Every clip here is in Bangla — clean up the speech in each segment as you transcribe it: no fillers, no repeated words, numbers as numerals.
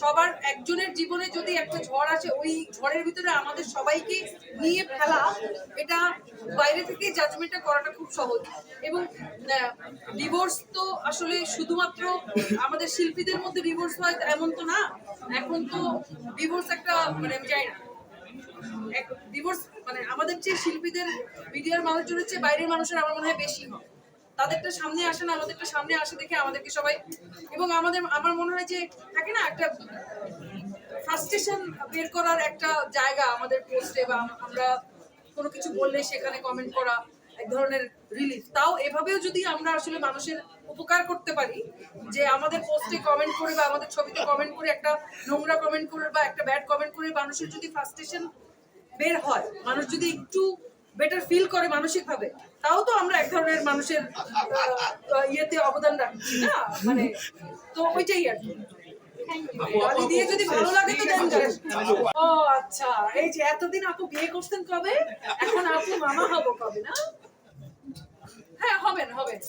সবার একজনের জীবনে যদি একটা ঝড় আসে, ওই ঝড়ের ভিতরে আমাদের সবাইকে নিয়ে ফেলা, এটা বাইরে থেকে জাজমেন্টটা করাটা খুব সহজ। এবং ডিভোর্স তো আসলে শুধুমাত্র আমাদের শিল্পীদের মধ্যে ডিভোর্স হয় এমন তো না। এখন তো ডিভোর্স একটা মানে আমি জানি না, ডিভোর্স মানে আমাদের যে শিল্পীদের মিডিয়ার মানুষজনের চেয়ে বাইরের মানুষের আমার মনে হয় বেশি হয়। তাদেরটা সামনে আসে না, আমাদেরটা সামনে আসে দেখে আমাদেরকে সবাই, এবং আমার মনে হয় যে থাকে না একটা ফ্রাস্ট্রেশন বের করার একটা জায়গা আমাদের পোস্টে, বা আমরা কোনো কিছু বললে সেখানে কমেন্ট করা এক ধরনের রিলিফ। তাও এভাবেও যদি আমরা আসলে মানুষের উপকার করতে পারি, যে আমাদের পোস্টে কমেন্ট করে বা আমাদের ছবিতে কমেন্ট করে একটা নোংরা কমেন্ট করে বা একটা ব্যাড কমেন্ট করে মানুষের যদি ফ্রাস্ট্রেশন বের হয়, মানুষ যদি একটু বেটার ফিল করে মানসিক ভাবে, তাও তো আমরা এক ধরনের মানুষের ইয়েতে অবদান রাখছি না মানে। তো ওইটাই আর কি। গালি দিয়ে যদি ভালো লাগে তো দেন। ও আচ্ছা, এই যে এতদিন আপু বিয়ে করতেন কবে, এখন আপু মামা হবো কবে না? হ্যাঁ হবেন হবেন,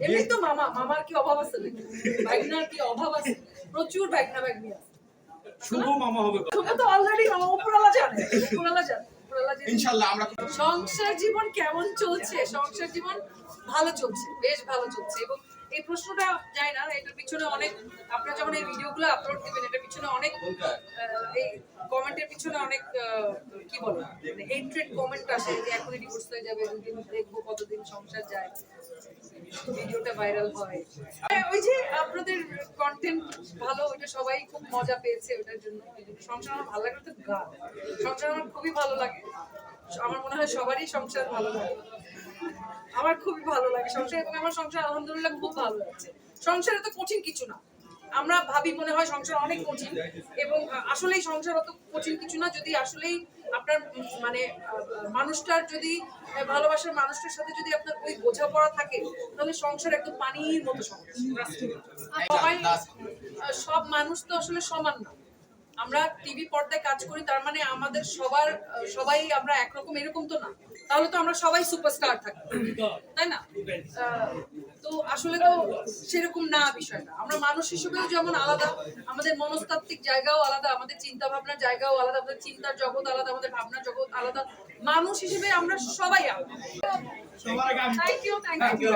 এমনি তো মামার কি অভাব আছে নাকি? ভাগনার কি অভাব আছে? প্রচুর ভাগনা ভাগ্নি আছে। শুভ মামা হবে, শুভ তো অলরেডি মামা, উপরালা জানে, উপরালা জানে। ইনশাআল্লাহ। আমরা সংসার জীবন কেমন চলছে? সংসার জীবন ভালো চলছে, বেশ ভালো চলছে। এবং এই প্রশ্নটা যায় না, এটার পিছনে অনেক, আপনারা যখন এই ভিডিওগুলো আপলোড দিবেন এটার পিছনে অনেক এই কমেন্টের পিছনে অনেক কি বলে হেট্রেড কমেন্ট আসে যে এখনই ডিভোর্স হয়ে যাবে, দুদিন দেখবো কতদিন সংসার যায়, ভিডিওটা ভাইরাল হয়। ওই যে আপনাদের কন্টেন্ট ভালো, ওইটা সবাই খুব মজা পেয়েছে, ওটার জন্য সংসার আমার ভালো লাগে। তো গান, সংসার আমার খুবই ভালো লাগে, আমার মনে হয় সবারই সংসার ভালো লাগে, আমার খুবই ভালো লাগে সংসার। এবং আমার সংসার আলহামদুলিল্লাহ খুব ভালো লাগছে। সংসার এত কঠিন কিছু না, আমরা ভাবি মনে হয় সংসার অনেক কঠিন, এবং আসলেই সংসার অত কঠিন কিছু না। যদি আসলেই আপনার মানে মানুষটার যদি ভালোবাসার মানুষটার সাথে যদি আপনার ওই বোঝাপড়া থাকে, তাহলে সংসার একদম পানির মতো সংসার। সবাই সব মানুষ তো আসলে সমান না। আমরা টিভি পর্দায় কাজ করি, তার মানে আমাদের সবাই আমরা একরকম এরকম তো না, তাহলে তো আমরা সবাই সুপারস্টার থাকি, তাই না? তো আসলে তো সেরকম না বিষয়টা। আমরা মানুষ হিসেবেও যেমন আলাদা, আমাদের মনস্তাত্ত্বিক জায়গাও আলাদা, আমাদের চিন্তা ভাবনার জায়গাও আলাদা, আমাদের চিন্তার জগৎ আলাদা, আমাদের ভাবনার জগৎ আলাদা। মানুষ হিসেবে আমরা সবাই আলাদা। Thank you.